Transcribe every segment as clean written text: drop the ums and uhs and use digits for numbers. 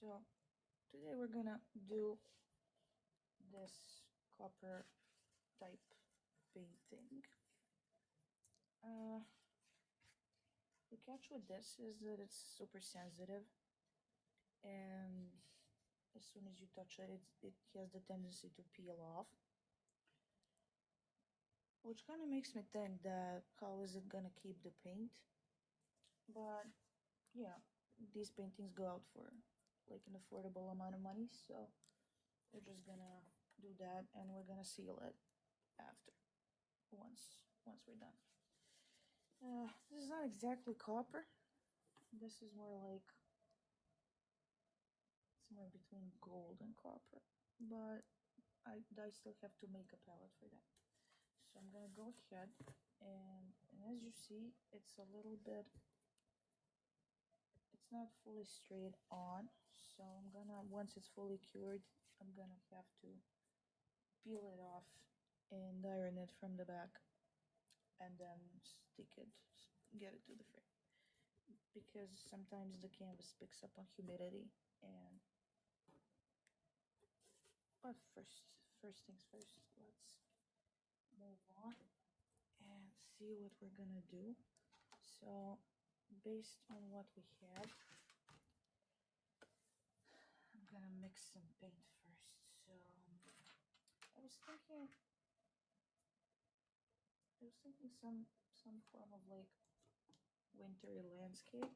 So today we're gonna do this copper type painting. The catch with this is that it's super sensitive, and as soon as you touch it, it has the tendency to peel off, which kind of makes me think that how is it gonna keep the paint. But yeah, these paintings go out for like an affordable amount of money, so we're just gonna do that, and we're gonna seal it after once we're done. This is not exactly copper. This is more like somewhere between gold and copper, but I still have to make a palette for that. So I'm gonna go ahead and as you see, it's a little bit, it's not fully straight on. So I'm gonna, once it's fully cured, I'm gonna have to peel it off and iron it from the back and then stick it, get it to the frame. Because sometimes the canvas picks up on humidity, and but first things first, let's move on and see what we're gonna do. So based on what we have, I'm gonna mix some paint first. So I was thinking some form of like wintry landscape,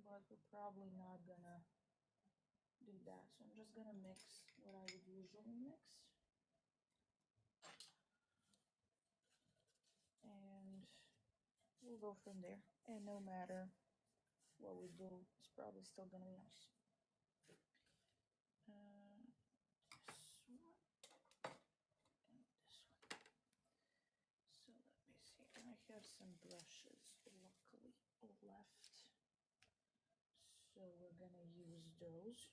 but we're probably not gonna do that. So I'm just gonna mix what I would usually mix. And we'll go from there. And no matter what we do, it's probably still gonna be nice. This one and this one. So let me see. I have some brushes, luckily, left. So we're gonna use those.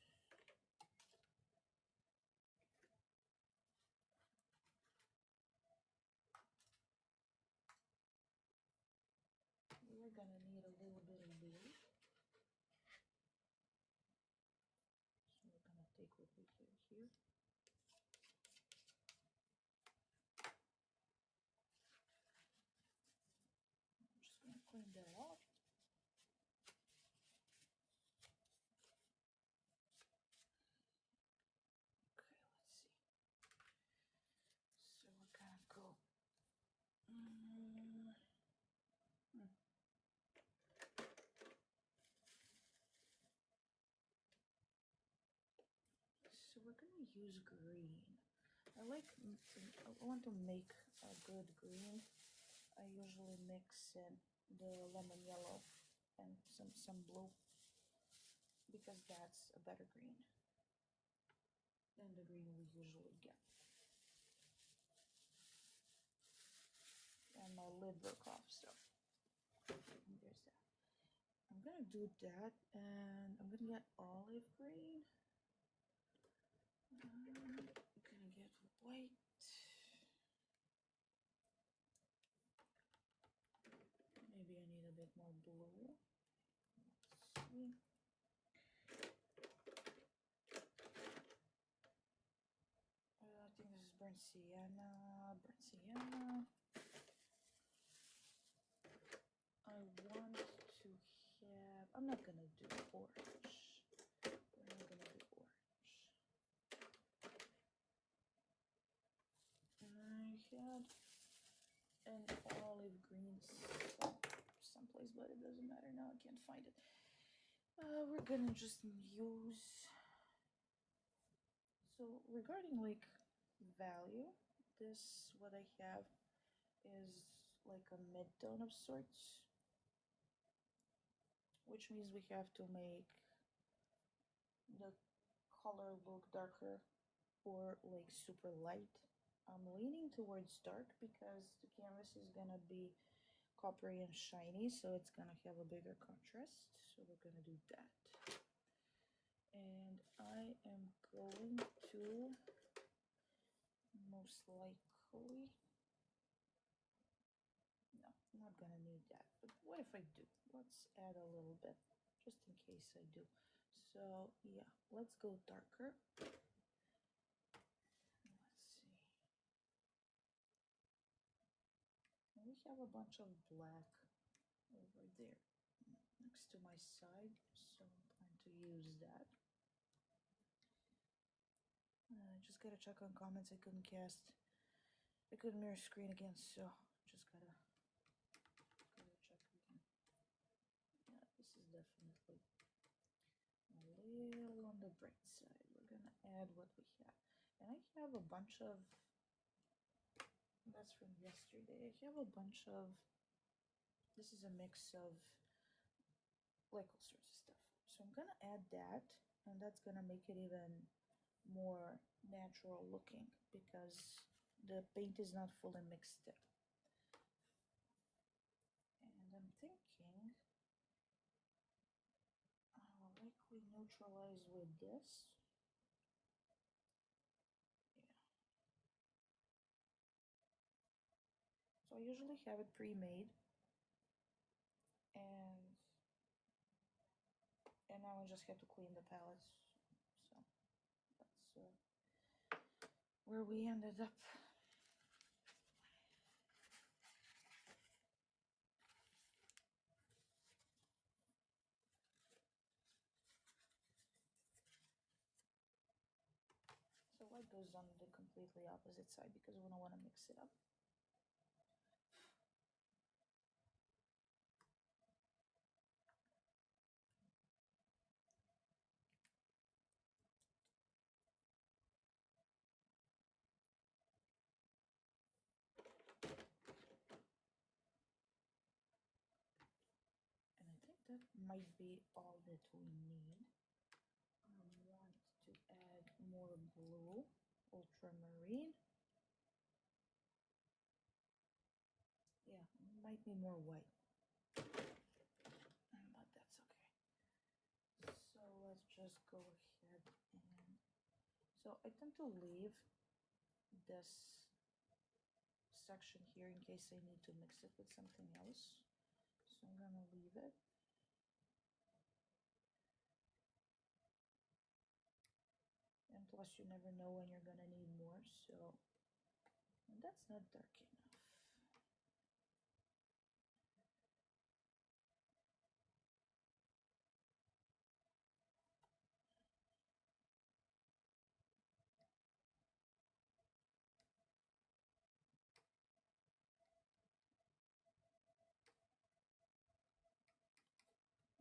We're gonna need a little bit of blue. So we're gonna take what we have here. I'm just gonna clean that off. Okay, let's see. So we're gonna go. So we're gonna use green. I want to make a good green. I usually mix in the lemon yellow and some blue, because that's a better green than the green we usually get. And my lid broke off, so there's that. I'm gonna do that, and I'm gonna get olive green. I'm gonna get white. Maybe I need a bit more blue. Let's see. I think this is burnt sienna. Burnt sienna. I want to have. I'm not gonna do orange. We're not gonna do orange. I had an olive green someplace, but it doesn't matter now. I can't find it. We're gonna just use. So regarding like value, this what I have is like a mid-tone of sorts, which means we have to make the color look darker or like super light. I'm leaning towards dark because the canvas is gonna be coppery and shiny, so it's gonna have a bigger contrast. So we're gonna do that. And I am going to most likely, no, I'm not gonna need that, but what if I do? Let's add a little bit just in case I do. So yeah, let's go darker. Let's see. And we have a bunch of black over there next to my side, so I plan to use that. Just gotta check on comments. I couldn't mirror screen again, so just gotta check again. Yeah, this is definitely a little on the bright side. We're gonna add what we have. And I have a bunch of, that's from yesterday. I have a bunch of, this is a mix of like all sorts of stuff. So I'm gonna add that, and that's gonna make it even more natural looking because the paint is not fully mixed in. And I'm thinking I'll likely neutralize with this. Yeah. So I usually have it pre-made, and now I just have to clean the palettes. So that's where we ended up. So white goes on the completely opposite side because we don't want to mix it up. And I think that might be all that we need. I want to add more blue, ultramarine. Yeah, might be more white, but that's okay. So let's just go ahead and, so I tend to leave this section here in case I need to mix it with something else. So I'm gonna leave it. And plus you never know when you're gonna need more, so, and that's not dark enough.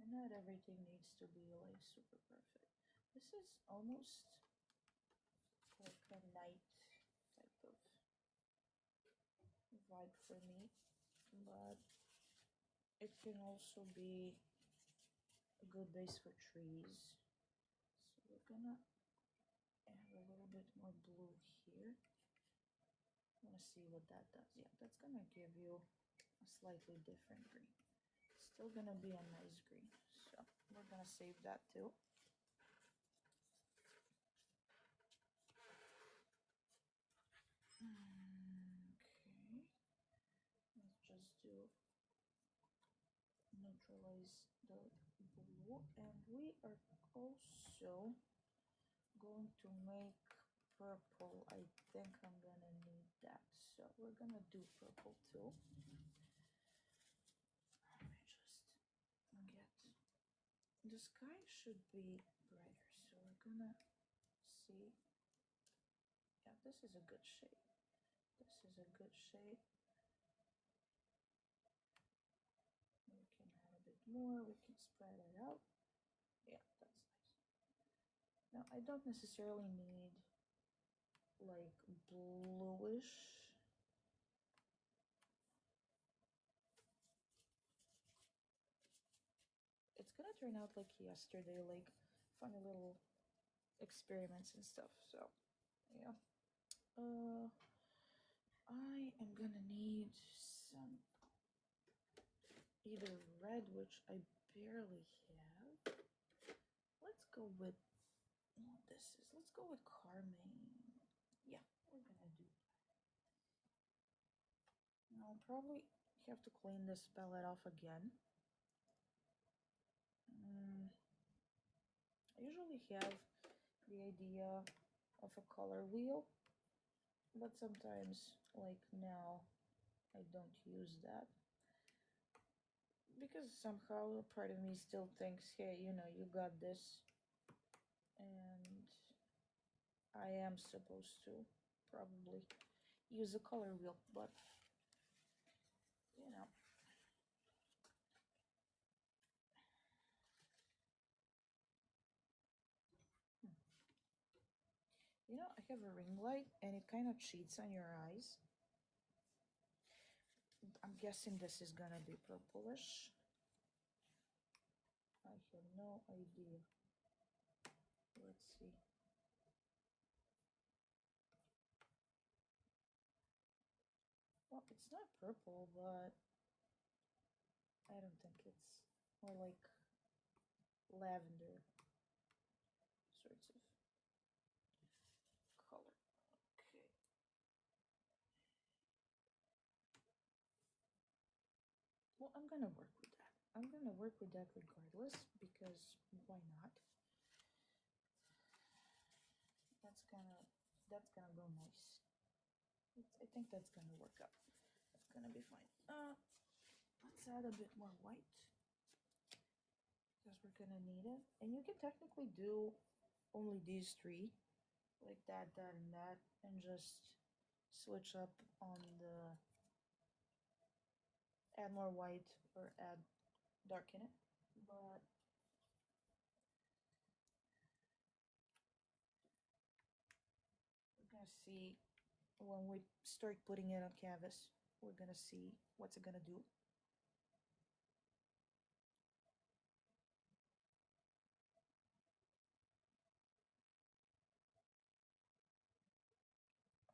And not everything needs to be like super perfect. This is almost like a night type of vibe for me, but it can also be a good base for trees. So we're gonna add a little bit more blue here. I want to see what that does. Yeah, that's gonna give you a slightly different green. Still gonna be a nice green, so we're gonna save that too. Okay, let's just do neutralize the blue, and we are also going to make purple. I think I'm gonna need that, so we're gonna do purple too. Let me just get, the sky should be brighter, so we're gonna see. Yeah, this is a good shade. This is a good shade. We can add a bit more, we can spread it out. Yeah, that's nice. Now I don't necessarily need like bluish. It's gonna turn out like yesterday, like funny little experiments and stuff. So yeah. I am gonna need some either red, which I barely have. Let's go with what this is. Let's go with carmine. Yeah, we're gonna do that. I'll probably have to clean this palette off again. really have the idea of a color wheel, but sometimes, like now, I don't use that because somehow a part of me still thinks, hey, you know, you got this, and I am supposed to probably use a color wheel, but you know. You know, I have a ring light and it kind of cheats on your eyes. I'm guessing this is gonna be purplish. I have no idea. Let's see. Well, it's not purple, but I don't think it's more like lavender sorts of color. Okay. Well, I'm gonna work with that. I'm gonna work with that regardless because why not? That's gonna go nice. I think that's gonna work out. That's gonna be fine. Let's add a bit more white because we're gonna need it. And you can technically do only these three, like that, that, and that, and just switch up on the add more white or add darken it. But we're gonna see when we start putting it on canvas. We're gonna see what's it gonna do.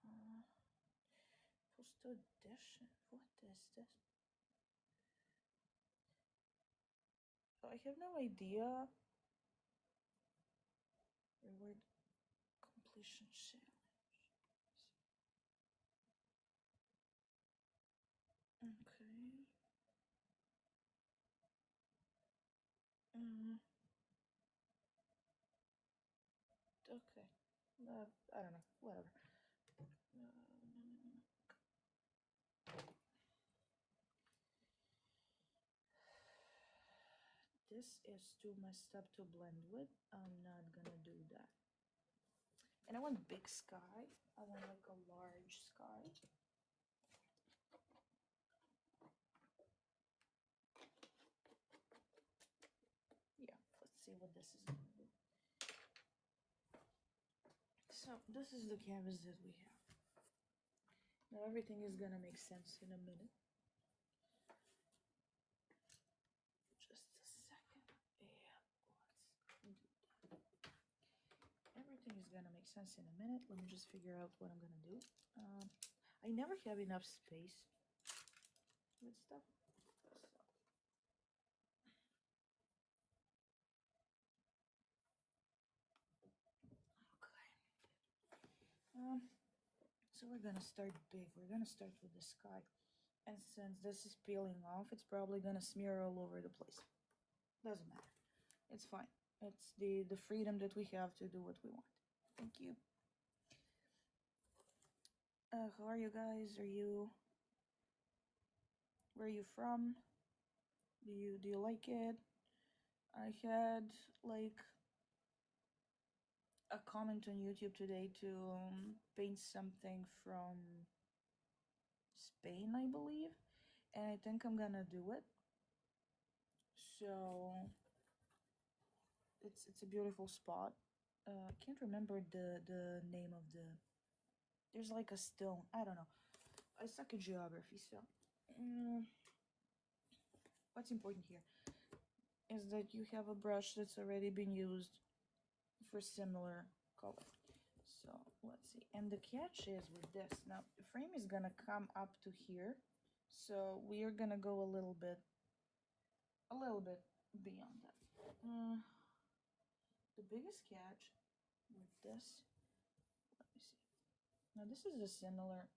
Uh, Post edition. What is this? Oh, I have no idea. Reward completion challenge. Okay. Mm, okay. I don't know. Whatever. This is too messed up to blend with. I'm not gonna do that. And I want big sky. I want like a large sky. Yeah, let's see what this is gonna do. So this is the canvas that we have. Now everything is gonna make sense in a minute. Just a second. Yeah, let's do that. Everything is gonna make sense in a minute. Let me just figure out what I'm gonna do. I never have enough space with stuff. Okay. So we're gonna start big. We're gonna start with the sky. And since this is peeling off, it's probably gonna smear all over the place. Doesn't matter. It's fine. It's the freedom that we have to do what we want. Thank you. How are you guys? Where are you from? Do you like it? I had like a comment on YouTube today to paint something from Spain, I believe, and I think I'm gonna do it. So it's a beautiful spot. I can't remember the name of the. There's like a stone. I don't know. I suck at geography, so what's important here is that you have a brush that's already been used for similar color. So let's see. And the catch is with this. Now the frame is gonna come up to here, so we are gonna go a little bit beyond that. The biggest catch with this, let me see. Now this is a similar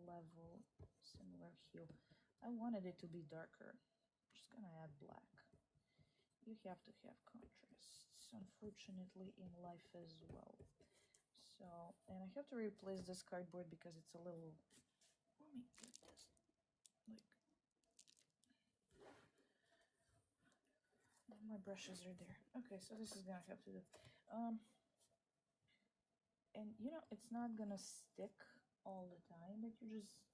level, similar hue. I wanted it to be darker, just gonna add black. You have to have contrasts, unfortunately, in life as well. So, and I have to replace this cardboard because it's a little, let me get this, like, my brushes are there. Okay, so this is gonna have to do. And you know, it's not gonna stick all the time, but you just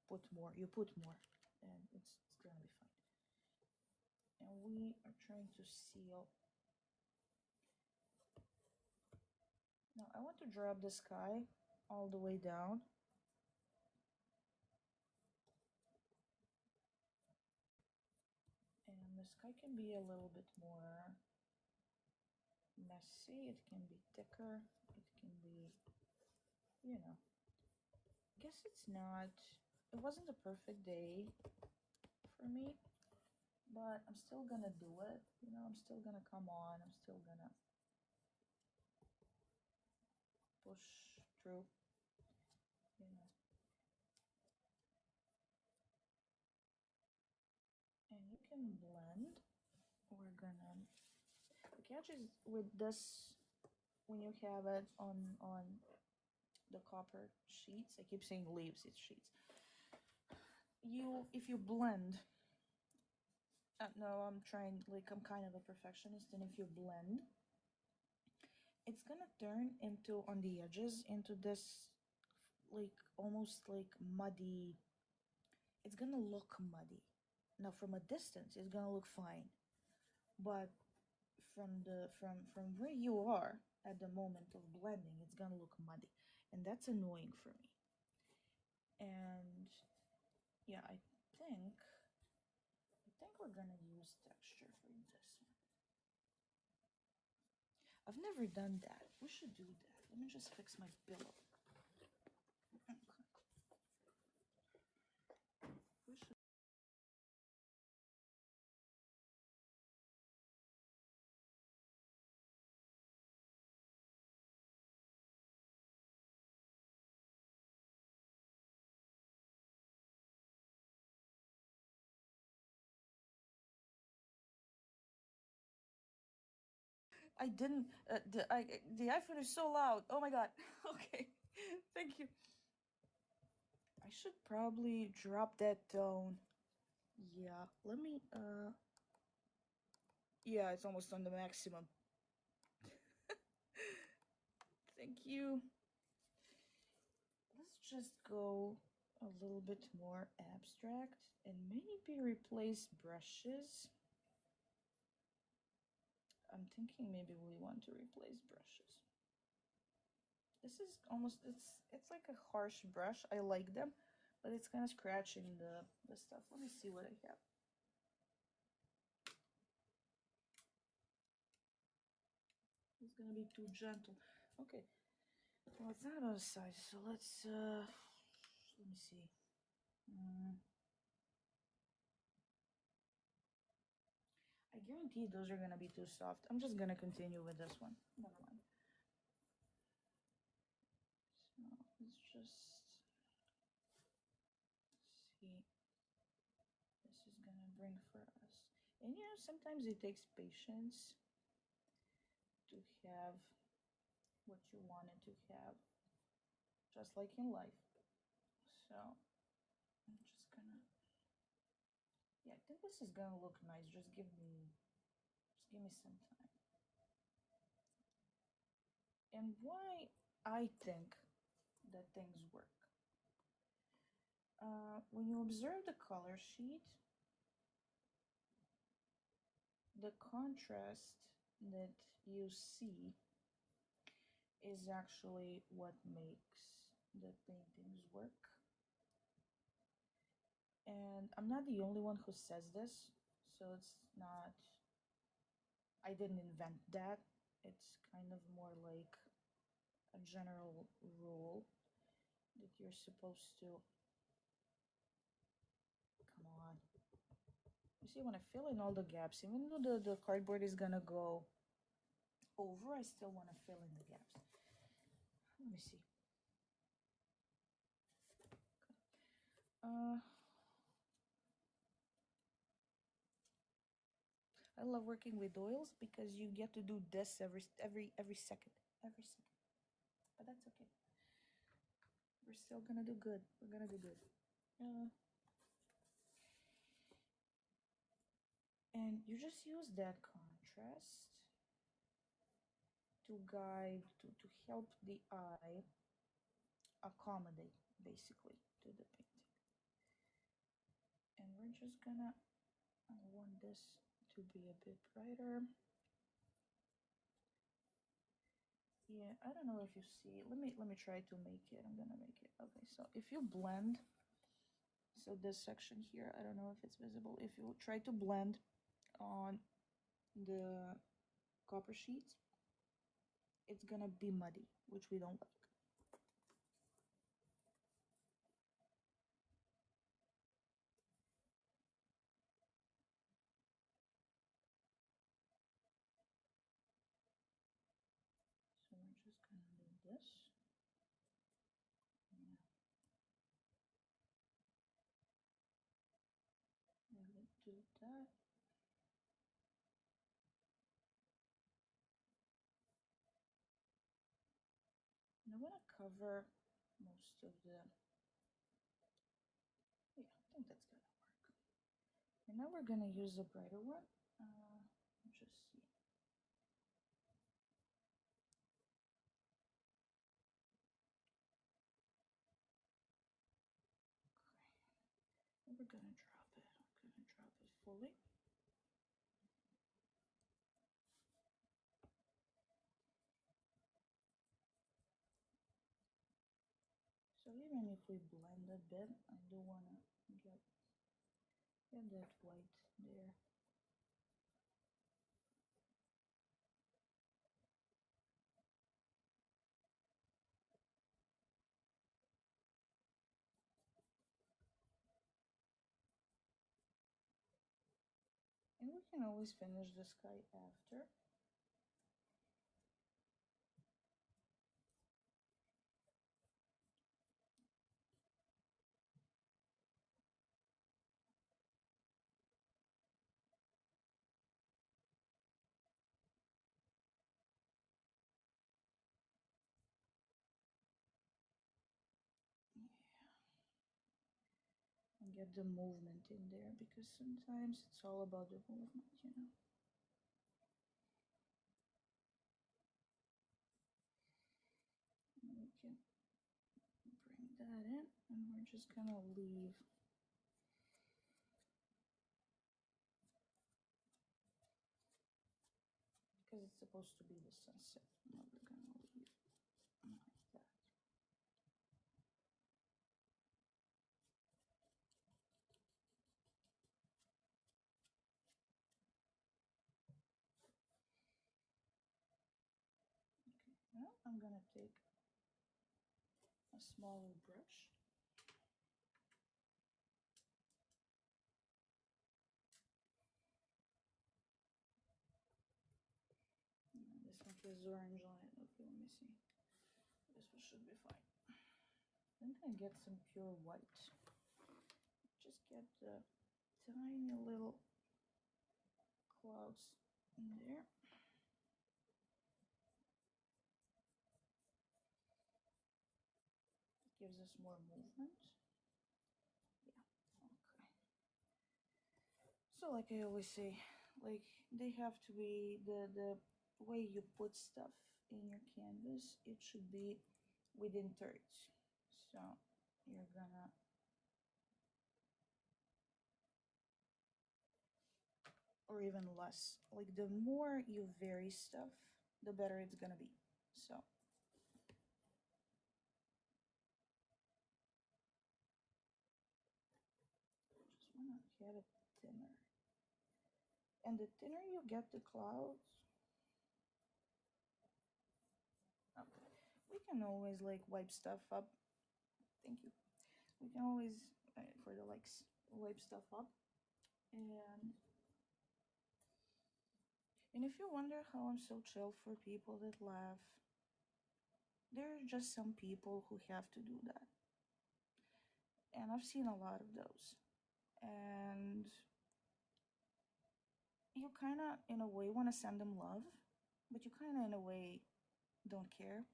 put more, and it's gonna be fine. And we are trying to seal. Now I want to drop the sky all the way down. And the sky can be a little bit more messy, it can be thicker, it can be, you know, I guess it's not, it wasn't a perfect day for me, but I'm still gonna do it, you know, I'm still gonna come on, I'm still gonna push through, you know. And you can blend. We're gonna, the catch is with this, when you have it on the copper sheets, I keep saying leaves, it's sheets, you, if you blend, no, I'm trying, like, I'm kind of a perfectionist, and if you blend, it's gonna turn into, on the edges, into this, like, almost like muddy, it's gonna look muddy. Now, from a distance, it's gonna look fine, but from where you are at the moment of blending, it's gonna look muddy, and that's annoying for me. And yeah, I think we're gonna use texture for this one. I've never done that. We should do that. Let me just fix my pillow. Okay. We should. I didn't. The iPhone is so loud. Oh my god. Okay. Thank you. I should probably drop that tone. Yeah. Let me. Yeah, it's almost on the maximum. Thank you. Let's just go a little bit more abstract and maybe replace brushes. I'm thinking maybe we want to replace brushes. This is almost, it's like a harsh brush. I like them, but it's kind of scratching the stuff. Let me see what I have. It's gonna be too gentle. Okay. Well, it's not out of size, so let's let me see. I guarantee those are gonna be too soft. I'm just gonna continue with this one. Never mind. So let's just see. This is gonna bring for us. And you know, sometimes it takes patience to have what you wanted to have, just like in life. So I'm just gonna, yeah, I think this is gonna look nice. Just give me some time. And why I think that things work. When you observe the color sheet, the contrast that you see is actually what makes the paintings work. And I'm not the only one who says this, so it's not, I didn't invent that. It's kind of more like a general rule that you're supposed to, come on. You see, when I fill in all the gaps, even though the cardboard is gonna go over, I still want to fill in the gaps. Let me see. Uh, I love working with oils because you get to do this every second. Every second. But that's okay. We're still gonna do good. We're gonna do good. And you just use that contrast to guide, to help the eye accommodate basically to the painting. And we're just gonna, I want this to be a bit brighter. Yeah, I don't know if you see. Let me try to make it. I'm gonna make it. Okay, so if you blend, so this section here, I don't know if it's visible. If you try to blend on the copper sheets, it's gonna be muddy, which we don't like. So we're just gonna do this. Yeah. And let's do that. And I'm gonna cover most of the, yeah, I think that's gonna work. And now we're gonna use a brighter one. Just see. Okay. And we're gonna drop it. I'm gonna drop it fully. So even if we blend a bit, I do wanna get that white there. And we can always finish the sky after. And get the movement in there, because sometimes it's all about the movement, you know. And we can bring that in, and we're just gonna leave because it's supposed to be the sunset. Now we're gonna leave like that. Okay, now I'm gonna take a smaller brush. This one has orange on it. Okay, let me see. This one should be fine. Then I get some pure white. Just get the tiny little clouds in there. It gives us more movement. Yeah, okay. So like I always say, like they have to be the way you put stuff in your canvas, it should be within thirds. So you're gonna, or even less. Like the more you vary stuff, the better it's gonna be. So just wanna get it thinner. And the thinner you get the clouds, okay, we can always like wipe stuff up. Thank you. We can always, for the likes, wipe stuff up. And if you wonder how I'm so chill for people that laugh, there are just some people who have to do that. And I've seen a lot of those. And you you kind of, in a way, want to send them love, but you kind of, in a way, don't care.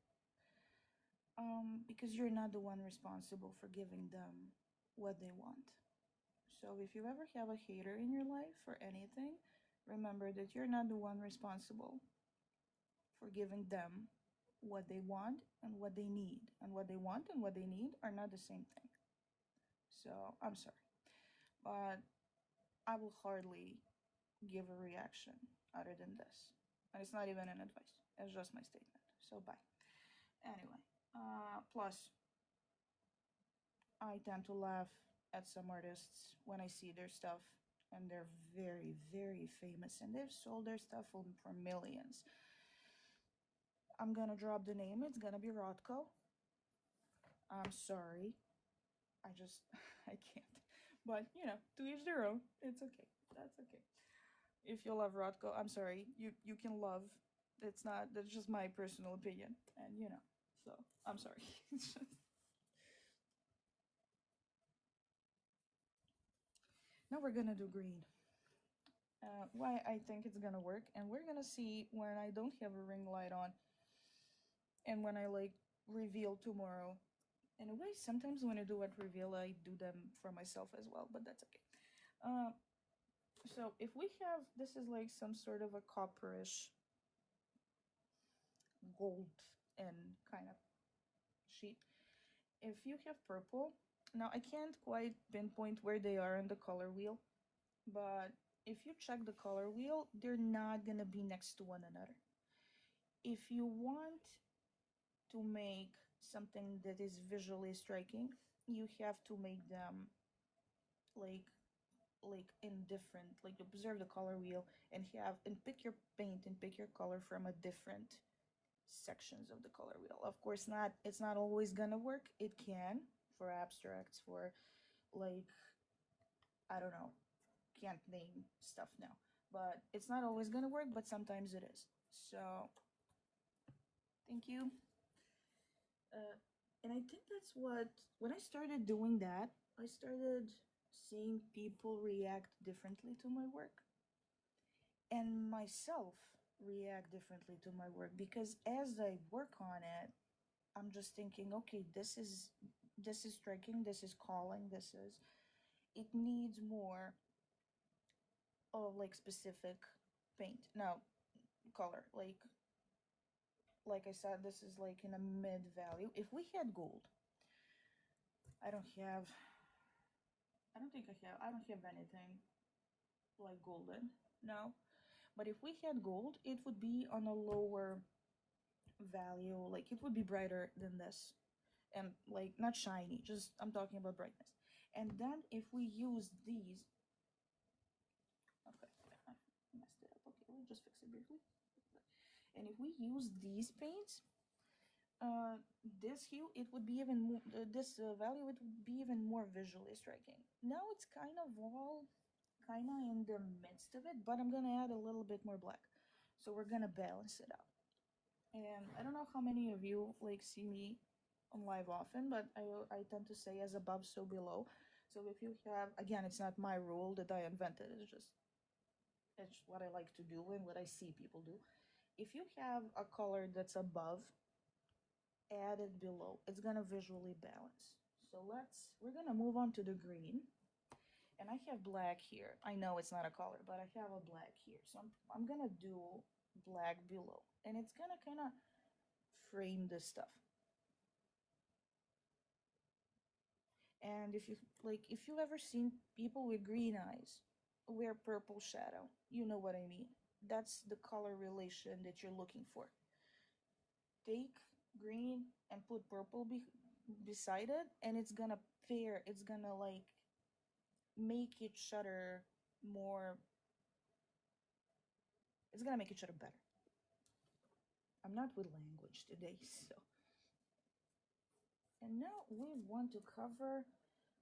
Because you're not the one responsible for giving them what they want. So if you ever have a hater in your life for anything, remember that you're not the one responsible for giving them what they want and what they need. And what they want and what they need are not the same thing. So I'm sorry. But I will hardly give a reaction other than this. And it's not even an advice, it's just my statement. So bye. Anyway, plus, I tend to laugh at some artists when I see their stuff, and they're very, very famous, and they've sold their stuff for millions. I'm gonna drop the name, it's gonna be Rothko. I'm sorry. I just, I can't. But, to each their own. It's okay. That's okay. If you love Rothko, I'm sorry. You can love. It's not, that's just my personal opinion. And, so I'm sorry. It's just. Now we're gonna do green. Why I think it's gonna work, and we're gonna see when I don't have a ring light on and when I like reveal tomorrow. In a way, sometimes when I do at reveal, I do them for myself as well, but that's okay. Uh, so if we have, this is like some sort of a copperish gold and kind of sheet. If you have purple, now I can't quite pinpoint where they are in the color wheel, but if you check the color wheel, they're not gonna be next to one another. If you want to make something that is visually striking, you have to make them like indifferent, like observe the color wheel and pick your paint and pick your color from a different sections of the color wheel. Of course, not it's not always gonna work. It can for abstracts, for like, I don't know, can't name stuff now, but it's not always gonna work, but sometimes it is. So thank you. uh, and I think that's what, when I started doing that, I started seeing people react differently to my work, and myself react differently to my work, because as I work on it, I'm just thinking, okay, this is striking, this is calling, this is, it needs more of like specific paint. Now, color, like I said, this is like in a mid value. If we had gold, I don't have, I don't have anything like golden now. But if we had gold, it would be on a lower value, like it would be brighter than this, and like not shiny, just I'm talking about brightness. And then if we use these, okay, I messed it up. Okay, we'll just fix it briefly. And if we use these paints, this hue, it would be even more, this value, it would be even more visually striking. Now it's kind of all kind of in the midst of it, but I'm gonna add a little bit more black, so we're gonna balance it out. And I don't know how many of you like see me on live often, but I tend to say as above, so below. So if you have, again, it's not my rule that I invented, it's what I like to do and what I see people do. If you have a color that's above, add it below. It's gonna visually balance. So we're gonna move on to the green. And I have black here. I know it's not a color, but I have a black here. So I'm gonna do black below. And it's gonna kind of frame this stuff. And if you've ever seen people with green eyes wear purple shadow, you know what I mean. That's the color relation that you're looking for. Take green and put purple beside it, and it's gonna pair, it's gonna like make each other more, it's gonna make each other better. I'm not with language today, so. And now we want to cover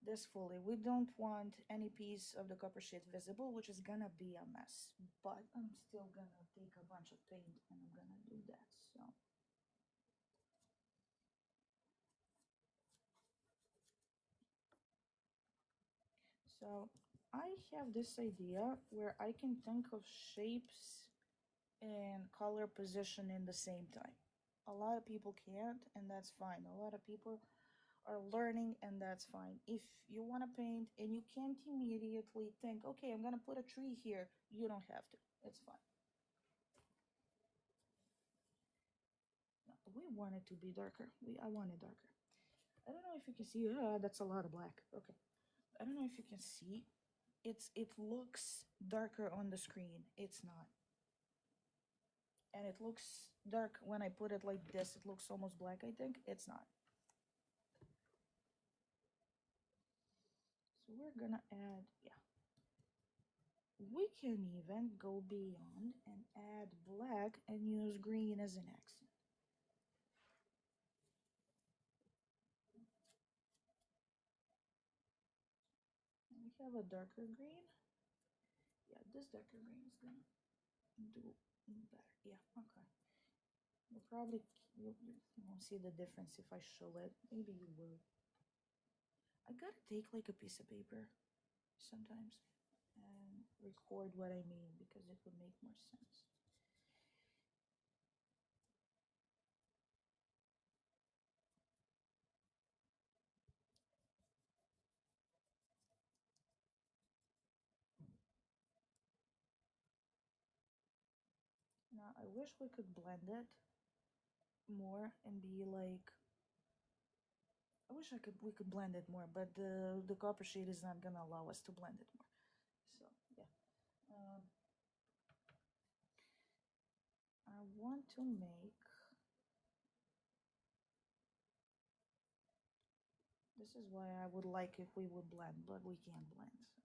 this fully. We don't want any piece of the copper sheet visible, which is gonna be a mess. But I'm still gonna take a bunch of paint and I'm gonna do that. So I have this idea where I can think of shapes and color position in the same time. A lot of people can't, and that's fine. A lot of people are learning, and that's fine. If you want to paint and you can't immediately think, okay, I'm gonna put a tree here, you don't have to. It's fine. No, we want it to be darker. I want it darker. I don't know if you can see. That's a lot of black. Okay. I don't know if you can see. It looks darker on the screen. It's not. And it looks dark when I put it like this. It looks almost black, I think. It's not. So we're gonna add, yeah. We can even go beyond and add black and use green as an accent. We have a darker green. Yeah, this darker green is gonna do better. Yeah, okay. You won't see the difference if I show it. Maybe you will. I gotta take like a piece of paper sometimes and record what I mean because it would make more sense. Now I wish we could blend it more and be like, I wish we could blend it more, but the copper sheet is not gonna allow us to blend it more. So yeah, I want to make. This is why I would like if we would blend, but we can't blend. So.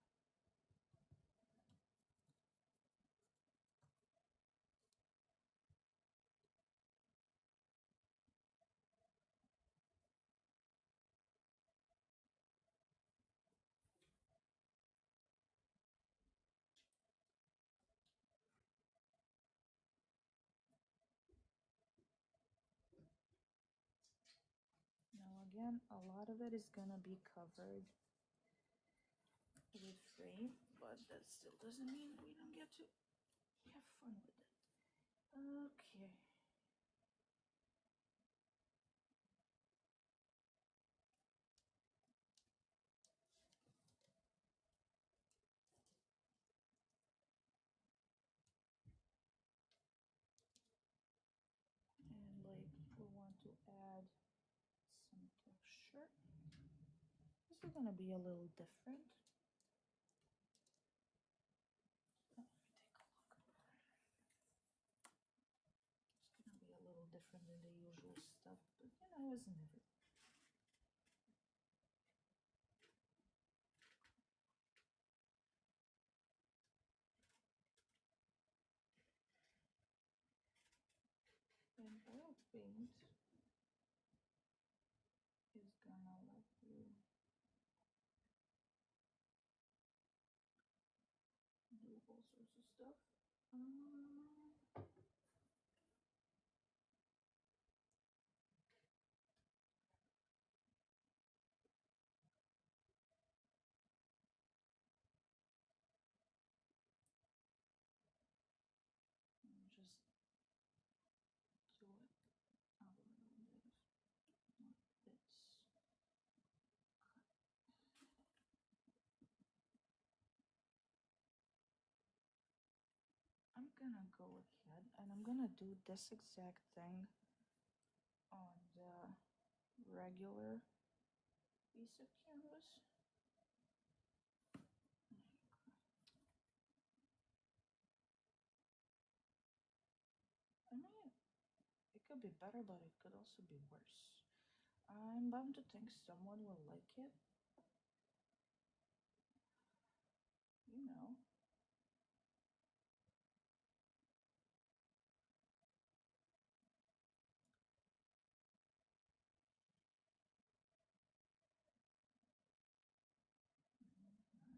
Now again, a lot of it is gonna be covered with frame, but that still doesn't mean we don't get to have fun with it. Okay. And like we want to add some texture. This is gonna be a little different. Let me take a look. It's gonna be a little different than the usual stuff, but isn't it? And oil paint is gonna let you do all sorts of stuff. Just do it a little bit like this. I'm gonna go ahead and I'm gonna do this exact thing on the regular piece of canvas. I mean, it could be better, but it could also be worse. I'm bound to think someone will like it. You know.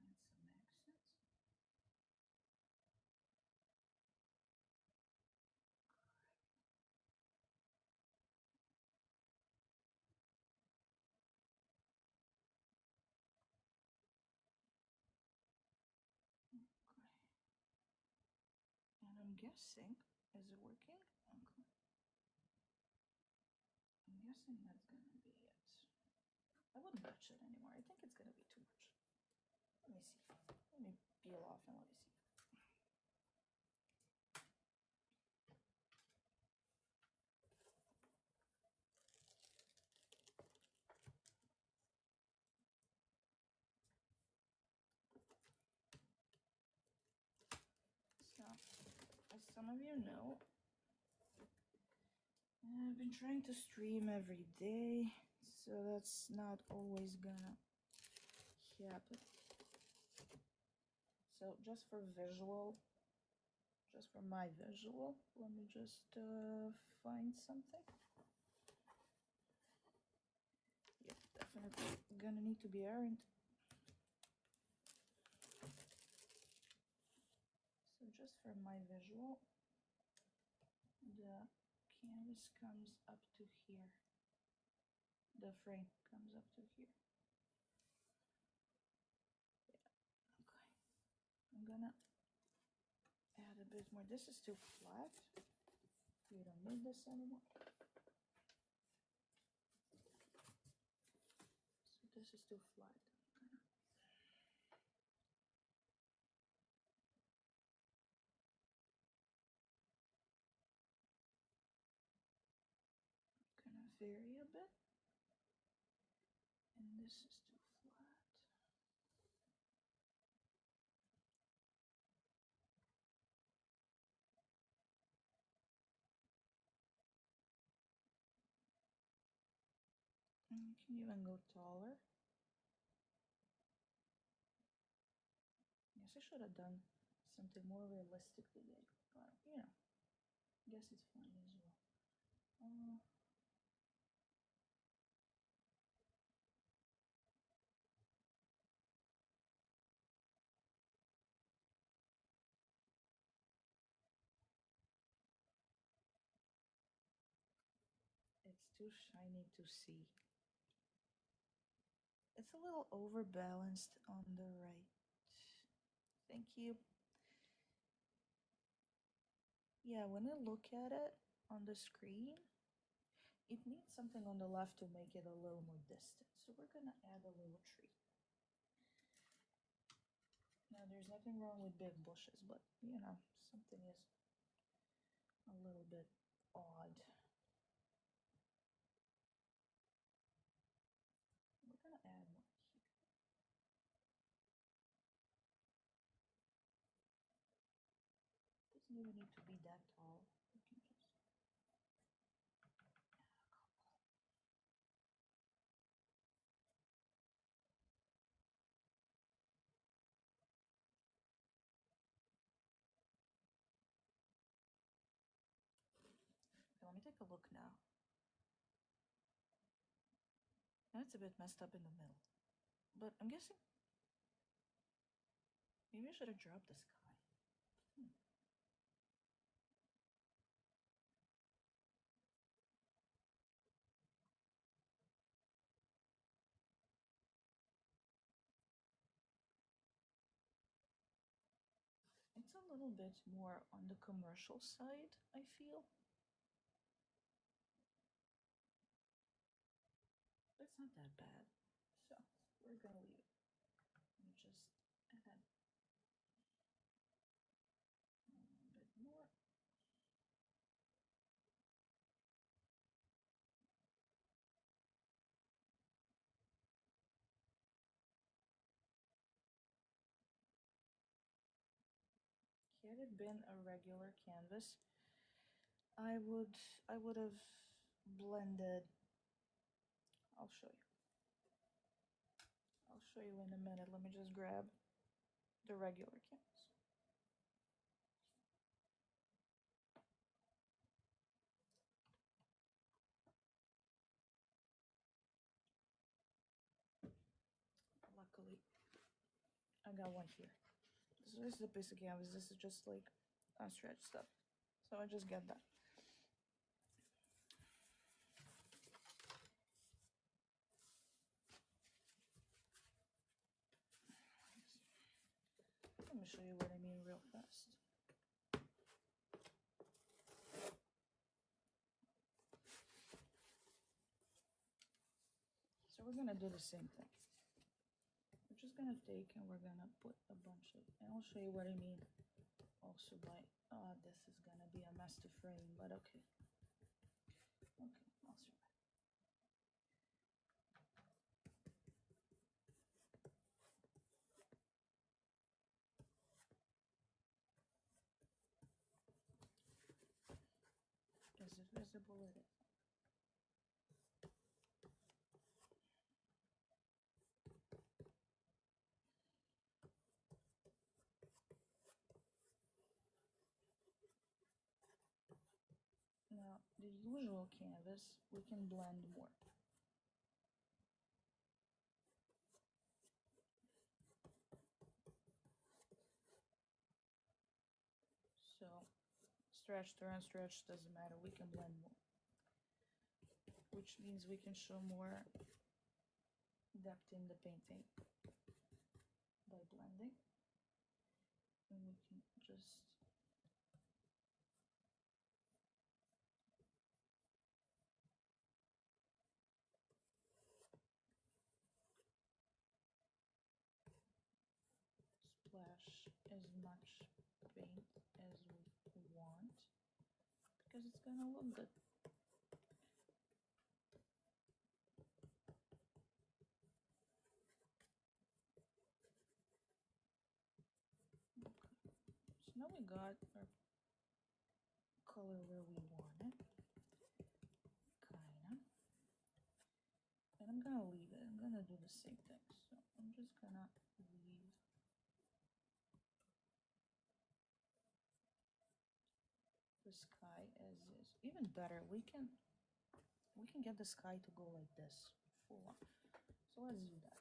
Add some accents. guessing. Is it working? Okay. I'm guessing that's gonna be it. I wouldn't touch it anymore. I think it's gonna be too much. Let me see. Let me peel off and let me see. So, as some of you know, I've been trying to stream every day, so that's not always gonna happen. So just for visual, just for my visual, let me just find something. Yep, definitely gonna need to be ironed. So just for my visual, the canvas comes up to here. The frame comes up to here. Yeah. Okay. I'm gonna add a bit more. This is too flat. We don't need this anymore. So this is too flat. Gonna vary a bit. And this is too flat. And you can even go taller. Yes, I should have done something more realistic today, but you know, I guess it's fine as well. It's too shiny to see. It's a little overbalanced on the right. Thank you. Yeah, when I look at it on the screen, it needs something on the left to make it a little more distant. So we're gonna add a little tree. Now there's nothing wrong with big bushes, but you know, something is a little bit odd. We're gonna add more here. Doesn't even need to be that tall. We can just add a couple. Okay, let me take a look now. Now it's a bit messed up in the middle, but I'm guessing maybe I should have dropped the sky. It's a little bit more on the commercial side, I feel. It's not that bad. So we're gonna leave it. Let me just add a little bit more. Had it been a regular canvas, I would have blended. I'll show you. I'll show you in a minute. Let me just grab the regular canvas. Luckily, I got one here. So this is a piece of canvas. This is just like unstretched stuff. So I just get that. Let me show you what I mean real fast. we're gonna do the same thing. We're just gonna take and we're gonna put a bunch of, and I'll show you what I mean also by, this is gonna be a mess to frame, but okay. Okay, I'll survive. Is it visible? It is. Now, the usual canvas, we can blend more. So, stretched or unstretched, doesn't matter, we can blend more. Which means we can show more depth in the painting by blending. And we can just splash as much paint as we want because it's gonna look good. Okay. So now we got our color where we want it, kinda. And I'm gonna leave it. I'm gonna do the same thing. So I'm just gonna leave the sky as is. Even better, we can get the sky to go like this full on. So let's do that.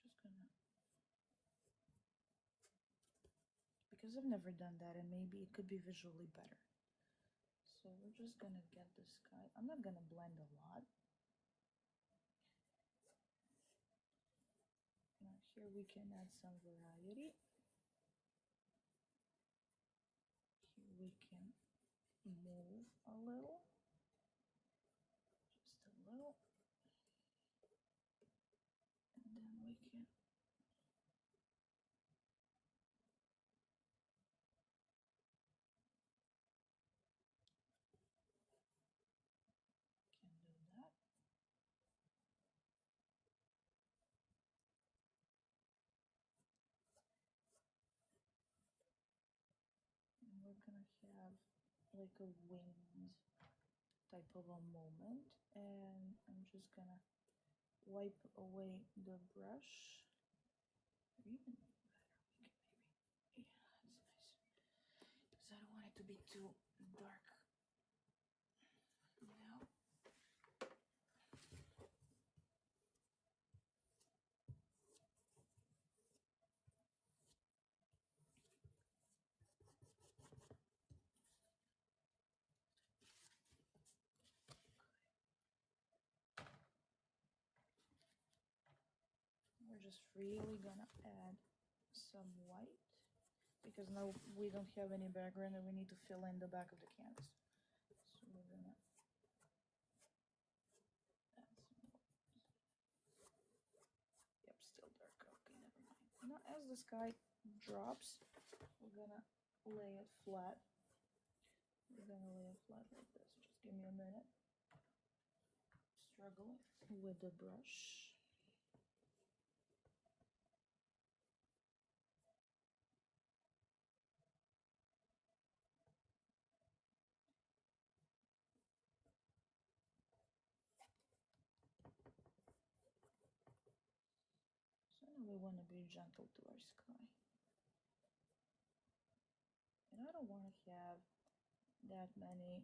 Just gonna, because I've never done that and maybe it could be visually better. So we're just gonna get the sky. I'm not gonna blend a lot. Now here we can add some variety. Here we can move a little, just a little, and then we can do that. And we're gonna have like a winged type of a moment, and I'm just gonna wipe away the brush. Or even better, we can maybe, yeah, that's nice. Because I don't want it to be too dark. Now, we're just freely gonna add some white because now we don't have any background and we need to fill in the back of the canvas. So we're gonna add some white. Yep, still dark. Okay, never mind. Now as the sky drops, we're gonna lay it flat. We're gonna lay it flat like this. Just give me a minute. Struggling with the brush. So now we want to be gentle to our sky. And I don't want to have that many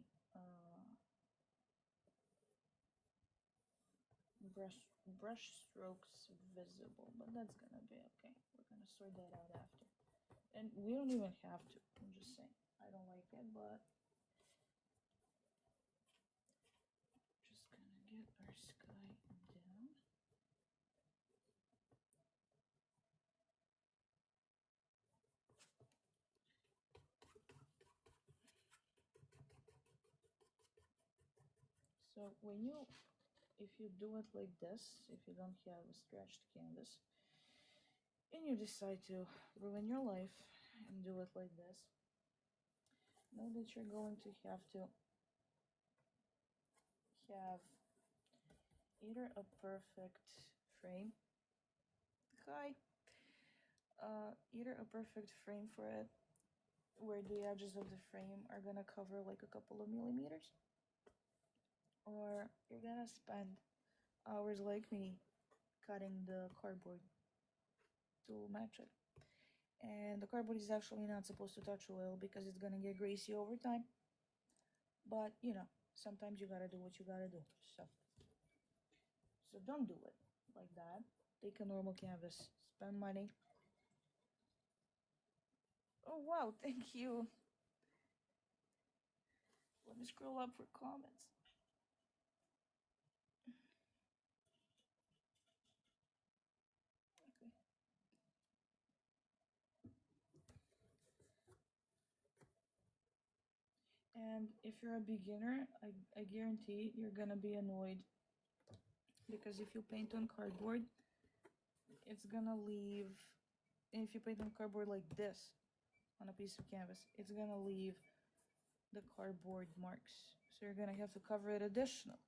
brush strokes visible, but that's gonna be okay. We're gonna sort that out after. And we don't even have to. I'm just saying. I don't like it, but just gonna get our sky down. So if you do it like this, if you don't have a stretched canvas, and you decide to ruin your life and do it like this, know that you're going to have have either a perfect frame. Hi. Either a perfect frame for it, where the edges of the frame are gonna cover like a couple of millimeters, or you're gonna spend hours like me cutting the cardboard to match it. And the cardboard is actually not supposed to touch oil because it's gonna get greasy over time. But you know, sometimes you gotta do what you gotta do. So don't do it like that. Take a normal canvas, spend money. Oh wow, thank you. Let me scroll up for comments. Okay. And if you're a beginner, I guarantee you're gonna be annoyed because if you paint on cardboard, it's gonna leave. And if you paint on cardboard like this on a piece of canvas, it's gonna leave the cardboard marks. So you're gonna have to cover it additional.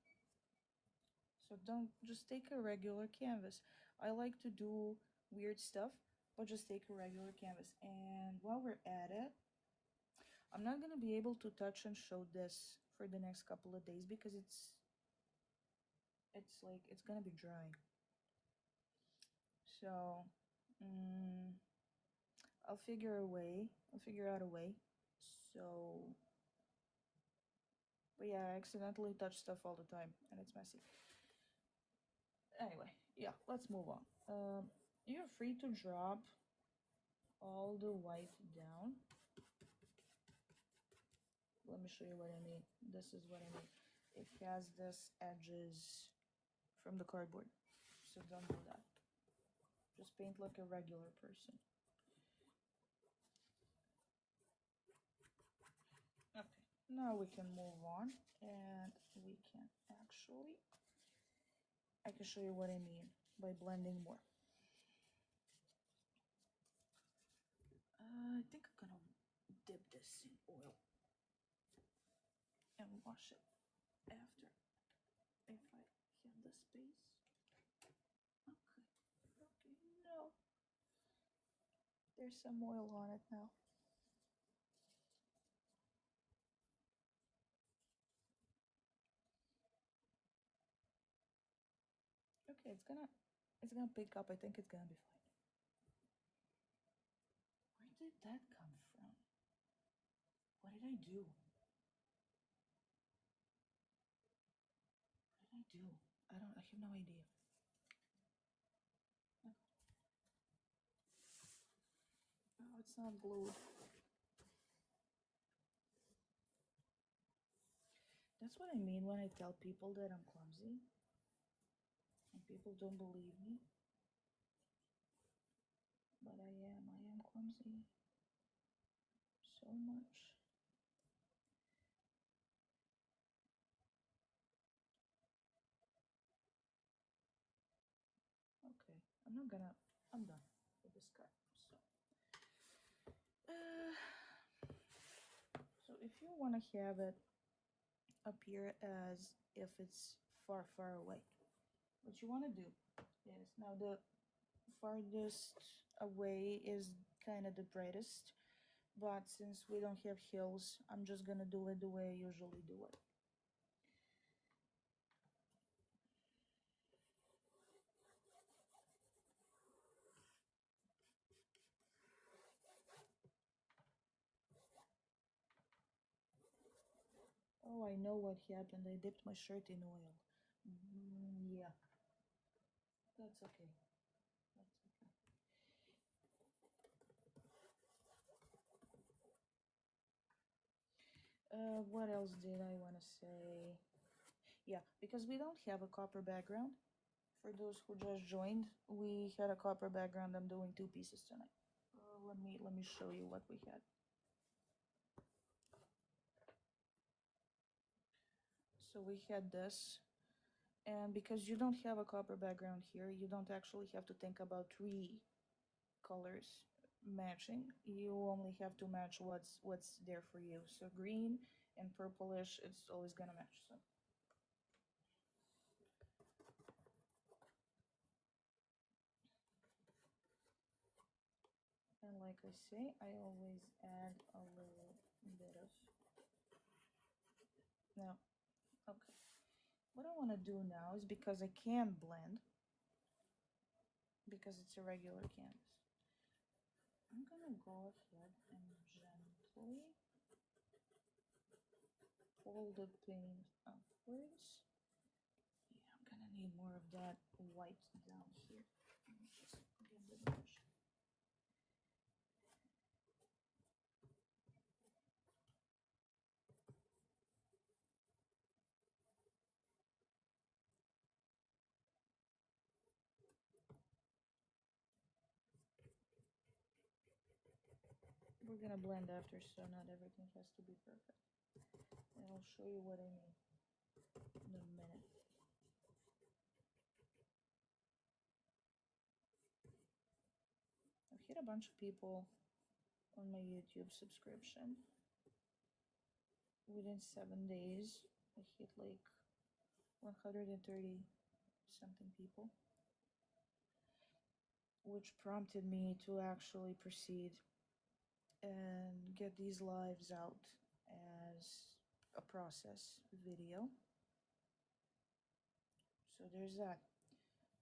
So don't just take a regular canvas. I like to do weird stuff, but just take a regular canvas. And while we're at it, I'm not gonna be able to touch and show this for the next couple of days because it's gonna be dry. So I'll figure out a way. So, but yeah, I accidentally touch stuff all the time and it's messy. Anyway, yeah, let's move on. You're free to drop all the white down. Let me show you what I mean. This is what I mean. It has this edges from the cardboard, so don't do that. Just paint like a regular person. Okay, now we can move on and we can actually, I can show you what I mean by blending more. I think I'm gonna dip this in oil and wash it after if I have the space. Okay, no. There's some oil on it now. Okay, it's gonna pick up. I think it's gonna be fine. Where did that come from? What did I do? What did I do? I have no idea. Oh, it's not glued. That's what I mean when I tell people that I'm clumsy. And people don't believe me. But I am clumsy. So much. Okay, I'm done with this cut. So if you want to have it appear as if it's far, far away, what you want to do is, now the farthest away is kind of the brightest, but since we don't have hills, I'm just gonna do it the way I usually do it. Oh, I know what happened. I dipped my shirt in oil. Yeah, that's okay. That's okay. What else did I want to say? Yeah, because we don't have a copper background. For those who just joined, we had a copper background. I'm doing two pieces tonight. Let me show you what we had. So we had this, and because you don't have a copper background here, you don't actually have to think about three colors matching. You only have to match what's there for you. So green and purplish, it's always gonna match. So and like I say, I always add a little bit of no. Okay. What I want to do now is, because I can blend, because it's a regular canvas, I'm gonna go ahead and gently pull the paint upwards. Yeah, I'm gonna need more of that white down here. Let me just get the brush. We're gonna blend after, so not everything has to be perfect. And I'll show you what I mean in a minute. I've hit a bunch of people on my YouTube subscription. Within 7 days, I hit like 130 something people, which prompted me to actually proceed and get these lives out as a process video. So there's that,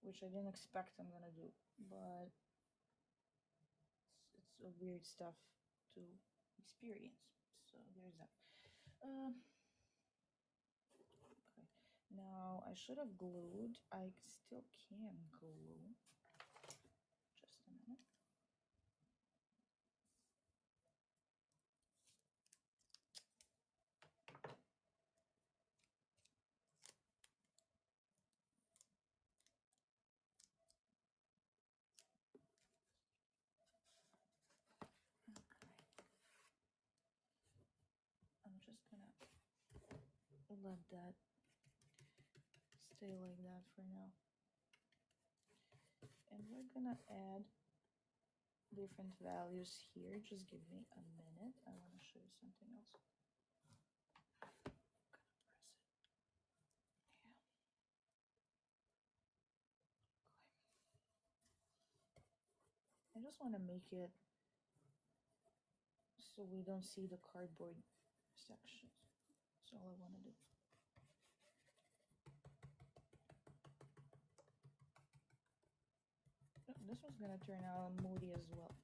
which I didn't expect I'm gonna do, but it's a weird stuff to experience. So there's that. Okay. Now I should have glued. I still can glue. Just a minute. I'm just gonna let that stay like that for now. And we're gonna add different values here. Just give me a minute. I want to show you something else. I'm gonna press it. Yeah. Okay. I just want to make it so we don't see the cardboard sections. That's all I want to do. This one's gonna turn out moody as well.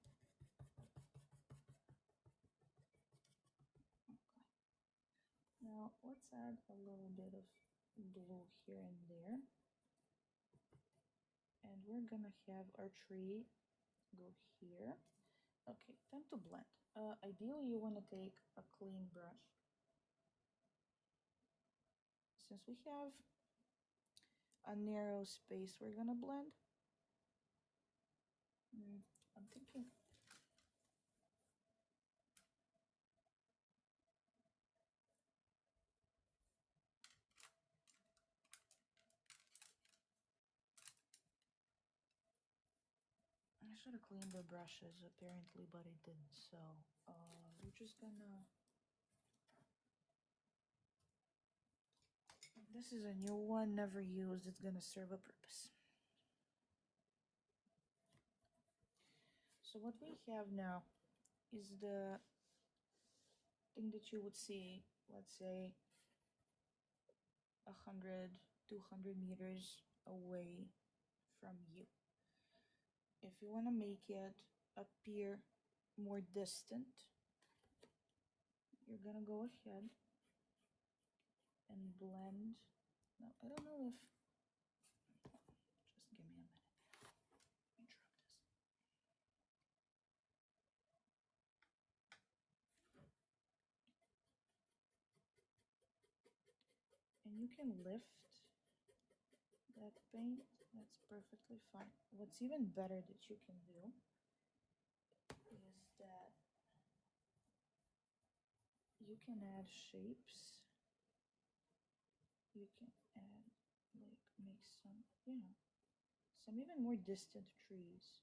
Okay. Now let's add a little bit of blue here and there. And we're gonna have our tree go here. Okay, time to blend. Ideally you want to take a clean brush. Since we have a narrow space we're gonna blend, I'm thinking I should have cleaned the brushes apparently, but I didn't. So we're just gonna. This is a new one, never used. It's gonna serve a purpose. So what we have now is the thing that you would see, let's say, 100, 200 meters away from you. If you want to make it appear more distant, you're gonna go ahead and blend. Now, I don't know if, just give me a minute. Let me drop this. And you can lift that paint, that's perfectly fine. What's even better that you can do is that you can add shapes you can add, like, make some, some even more distant trees.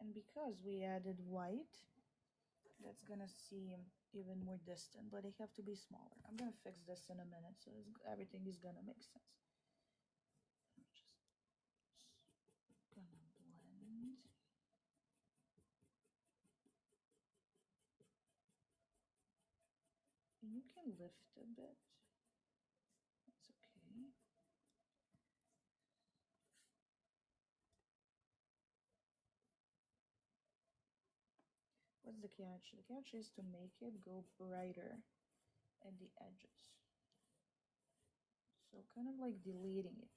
And because we added white, that's gonna seem even more distant, but they have to be smaller. I'm gonna fix this in a minute, so everything is gonna make sense. I'm just gonna blend. And you can lift a bit. That's okay. What's the catch? The catch is to make it go brighter at the edges. So kind of like deleting it,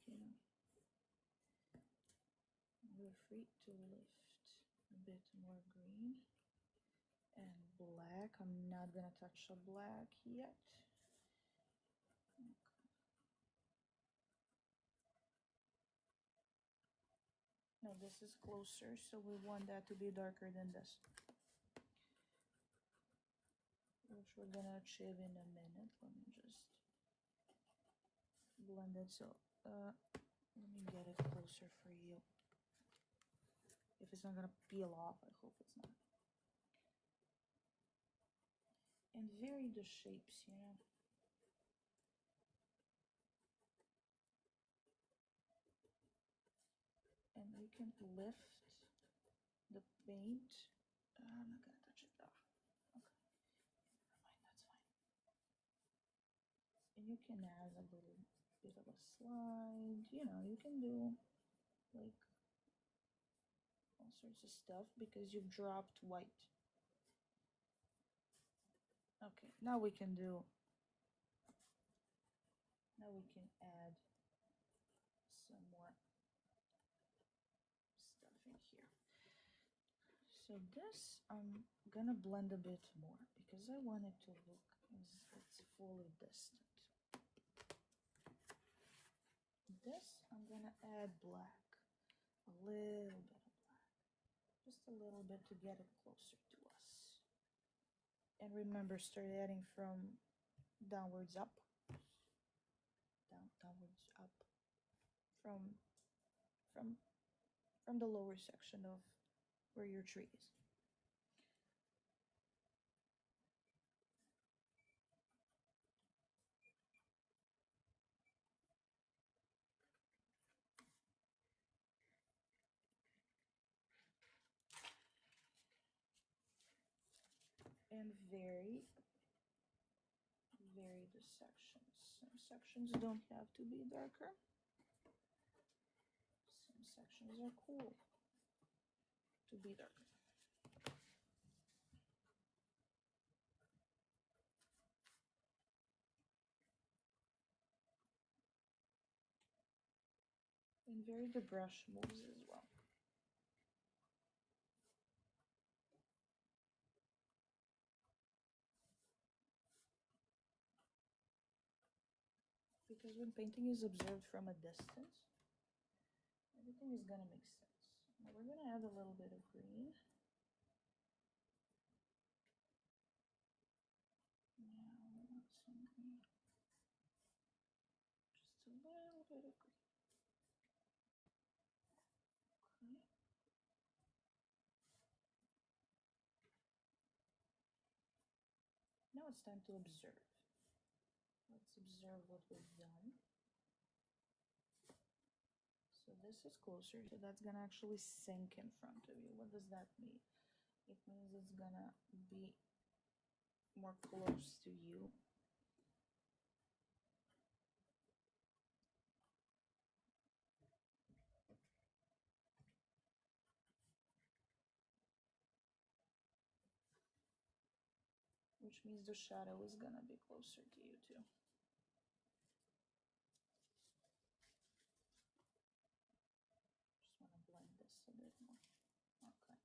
We're free to lift a bit more green and black. I'm not gonna touch the black yet. Okay. No, this is closer, so we want that to be darker than this, which we're gonna achieve in a minute. Let me just blend it. So let me get it closer for you. If it's not gonna peel off, I hope it's not. And vary the shapes, And you can lift the paint. I'm not gonna touch it though. Okay, never mind, that's fine. And you can add a little bit of a slide. You can do like all sorts of stuff because you've dropped white. Okay, now we can add some more stuff in here. So this I'm gonna blend a bit more because I want it to look as it's fully distant. This I'm gonna add black, a little bit of black, just a little bit to get it closer to us. And remember, start adding from downwards up, downwards up, from from the lower section of where your tree is. And vary the sections. Some sections don't have to be darker. Some sections are cool to be darker. And vary the brush moves as well. Because when painting is observed from a distance, everything is gonna make sense. Now we're gonna add a little bit of green. Now we want some green. Just a little bit of green. Okay. Now it's time to observe. Let's observe what we've done. So this is closer, so that's gonna actually sink in front of you. What does that mean? It means it's gonna be more close to you. Which means the shadow is gonna be closer to you too. Just wanna blend this a bit more. Okay.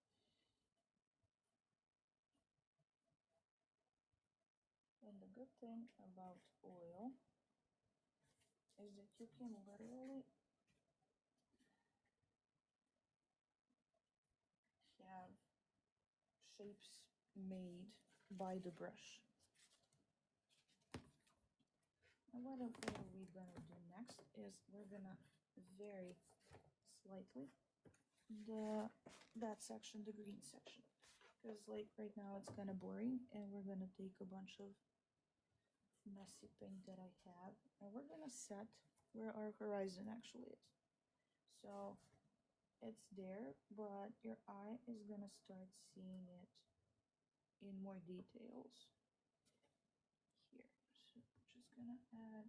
And the good thing about oil is that you can literally have shapes made by the brush. And what are we gonna do next is we're gonna vary slightly that section, the green section, because like right now it's kind of boring, and we're gonna take a bunch of messy paint that I have, and we're gonna set where our horizon actually is. So it's there, but your eye is gonna start seeing it in more details here. So I'm just gonna add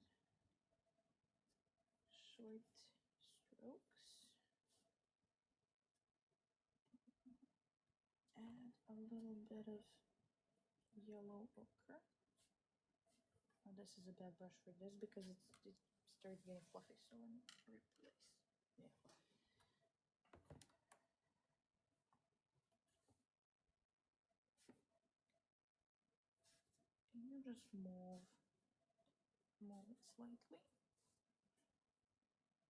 short strokes, add a little bit of yellow ochre. Oh, this is a bad brush for this because it started getting fluffy, so let me replace. Yeah. And you just move it slightly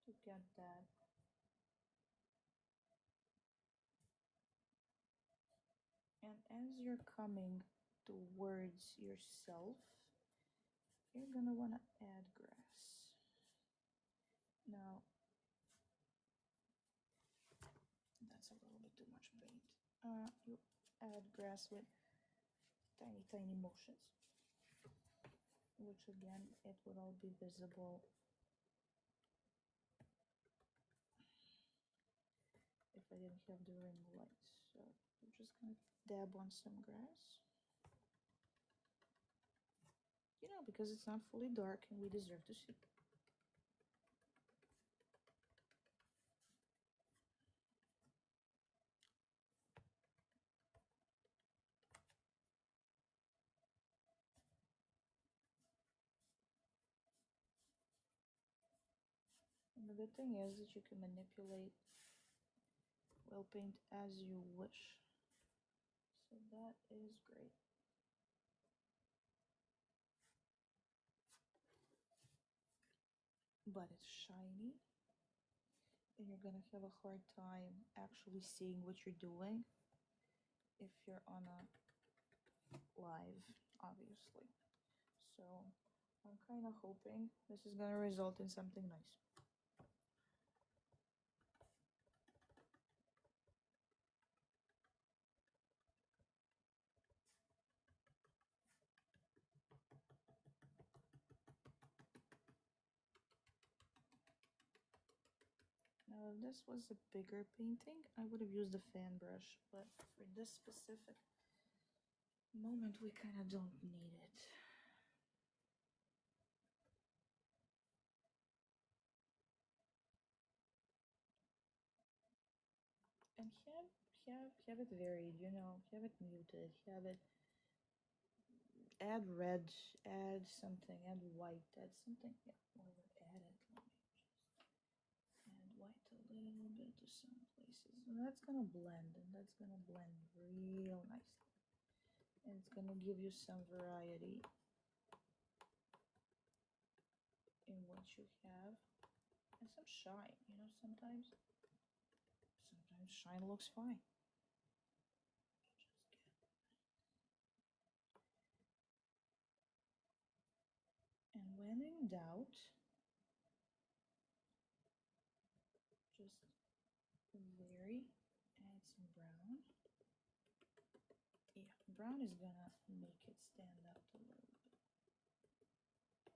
to get that. And as you're coming towards yourself, you're gonna want to add grass. Now, that's a little bit too much paint. You add grass with tiny, tiny motions, which again, it would all be visible if I didn't have the ring light. So I'm just gonna dab on some grass. You know, because it's not fully dark and we deserve to see. And the good thing is that you can manipulate whale paint as you wish. So that is great. But it's shiny, and you're gonna have a hard time actually seeing what you're doing if you're on a live, obviously. So I'm kind of hoping this is gonna result in something nice. Now, if this was a bigger painting, I would have used a fan brush, but for this specific moment, we kind of don't need it. And have it varied, you know, have it muted, have it add red, add something, add white, add something. Yeah, or add it. Let me just add white a little bit to some places. And that's gonna blend, and that's gonna blend real nicely. And it's gonna give you some variety in what you have. And some shine, you know, sometimes shine looks fine. And when in doubt, just vary, add some brown. Yeah, brown is gonna make it stand out a little bit.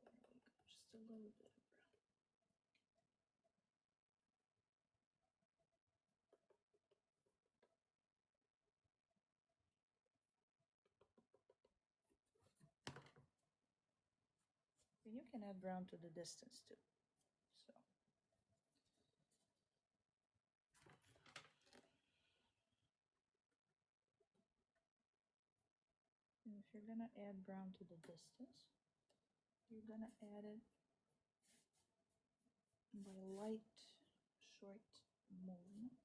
There we go, just a little bit of brown. And you can add brown to the distance too. So. And if you're gonna add brown to the distance, you're gonna add it by light, short movements.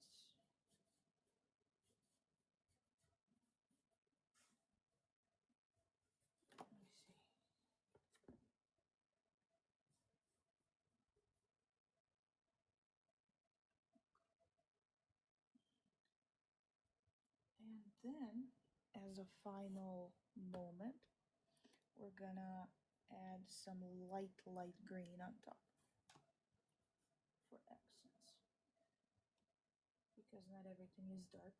Let me see. And then as a final moment, we're gonna add some light green on top for accents, because not everything is dark.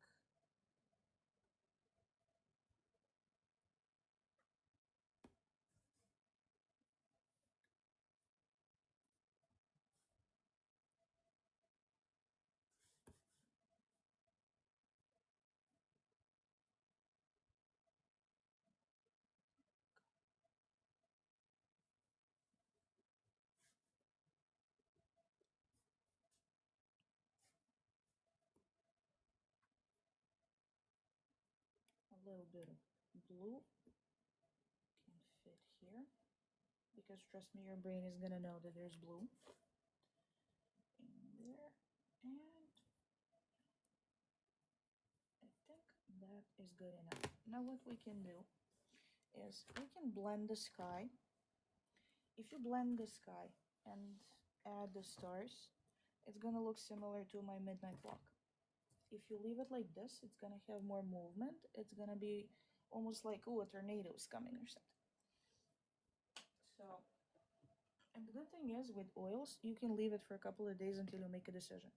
A little bit of blue can fit here, because trust me, your brain is gonna know that there's blue in there. And I think that is good enough. Now what we can do is we can blend the sky. If you blend the sky and add the stars, it's gonna look similar to my midnight walk. If you leave it like this, it's gonna have more movement. It's gonna be almost like, oh, a tornado is coming or something. So, and the good thing is with oils, you can leave it for a couple of days until you make a decision.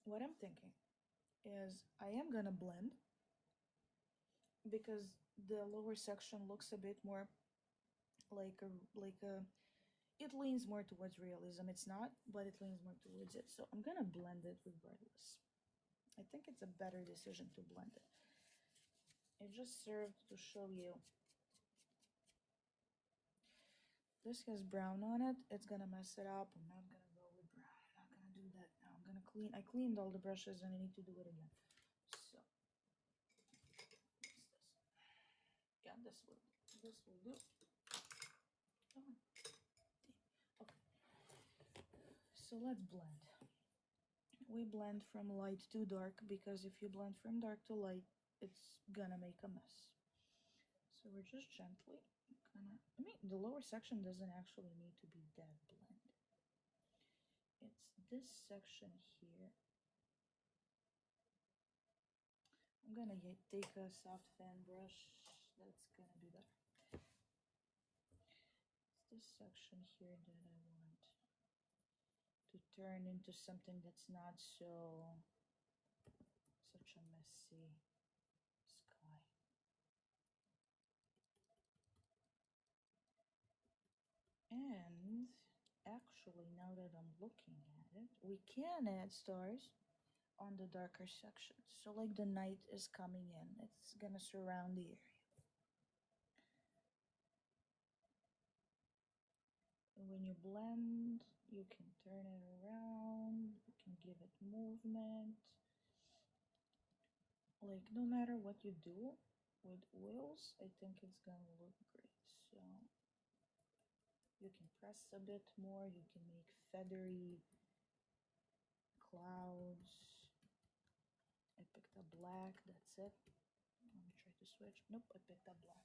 What I'm thinking is I am gonna blend, because the lower section looks a bit more like a it leans more towards realism. It's not, but it leans more towards it. So I'm gonna blend it regardless. I think it's a better decision to blend it. It just served to show you. This has brown on it. It's gonna mess it up. I'm not gonna go with brown. I'm not gonna do that now. I'm gonna clean. I cleaned all the brushes and I need to do it again. So, what's this? Yeah, this will do. Come on. Okay. So let's blend. We blend from light to dark, because if you blend from dark to light, it's gonna make a mess. So we're just gently gonna, I mean, the lower section doesn't actually need to be that blend. It's this section here. I'm gonna take a soft fan brush. That's gonna be better. It's this section here that I want to turn into something that's not such a messy sky. And actually, now that I'm looking at it, we can add stars on the darker sections. So like the night is coming in, it's gonna surround the area. And when you blend, you can turn it around, you can give it movement. Like no matter what you do with oils, I think it's gonna look great. So you can press a bit more, you can make feathery clouds. I picked up black, that's it. Let me try to switch. Nope, I picked up black.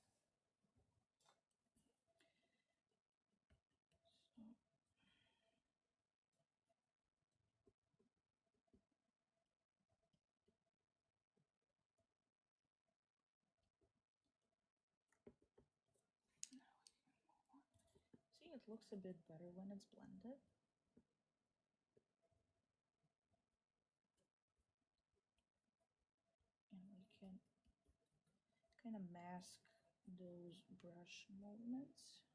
So, see, it looks a bit better when it's blended. And we can kind of mask those brush movements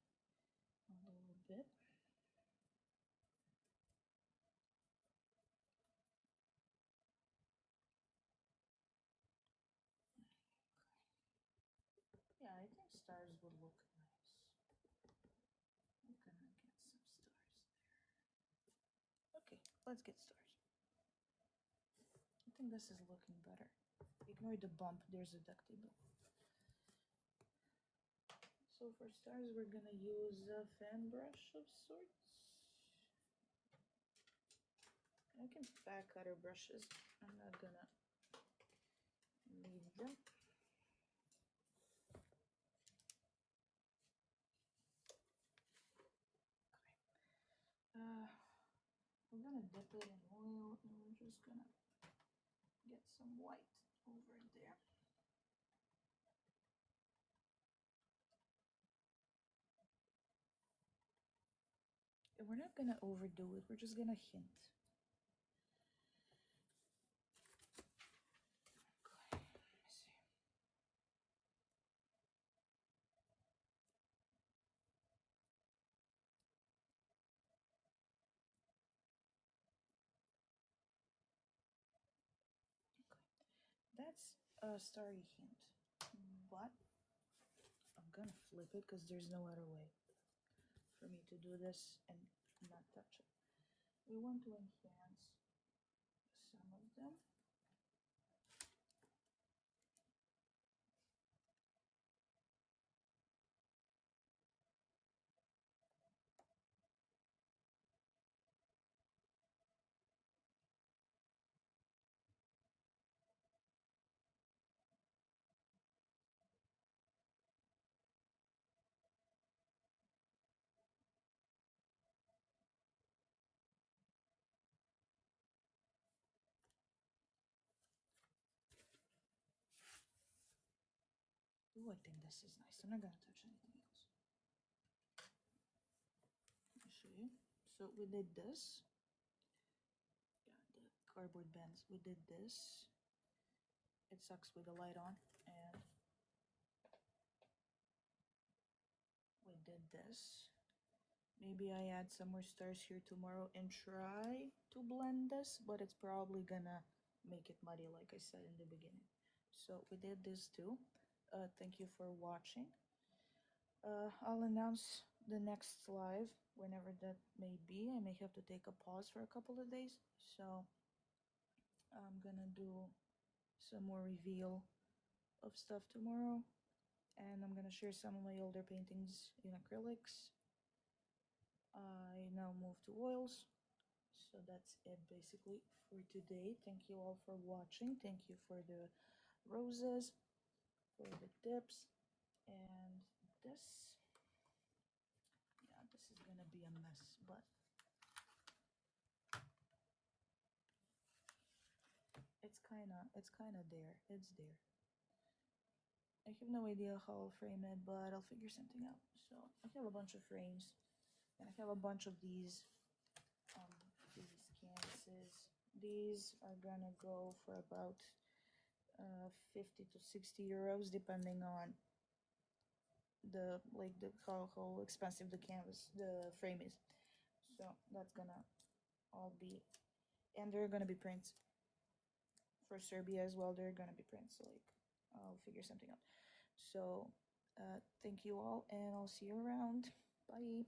a little bit. Yeah, I think stars would look nice. I'm gonna get some stars there. Okay, let's get stars. I think this is looking better. Ignore the bump, there's a duct tape. So for stars, we're gonna use a fan brush of sorts. I can pack other brushes. I'm not gonna need them. Okay. I'm gonna dip it in oil and we're just gonna get some white over there. And we're not gonna overdo it, we're just gonna hint. Okay, let me see. That's a starry hint, but I'm gonna flip it because there's no other way for me to do this and not touch it. We want to enhance some of them. Ooh, I think this is nice. I'm not gonna touch anything else. I'll show you. So we did this. Yeah, the cardboard bends. We did this. It sucks with the light on, and we did this. Maybe I add some more stars here tomorrow and try to blend this, but it's probably gonna make it muddy like I said in the beginning. So we did this too. Thank you for watching. I'll announce the next live whenever that may be. I may have to take a pause for a couple of days, so I'm gonna do some more reveal of stuff tomorrow, and I'm gonna share some of my older paintings in acrylics. I now move to oils. So that's it basically for today. Thank you all for watching. Thank you for the roses, for the tips, and this. Yeah, this is gonna be a mess, but it's kinda there. It's there. I have no idea how I'll frame it, but I'll figure something out. So I have a bunch of frames, and I have a bunch of these canvases. These are gonna go for about 50 to 60 euros, depending on the how expensive the frame is. So that's gonna all be, and there are gonna be prints for Serbia as well. There are gonna be prints, so like I'll figure something out. So thank you all, and I'll see you around. Bye.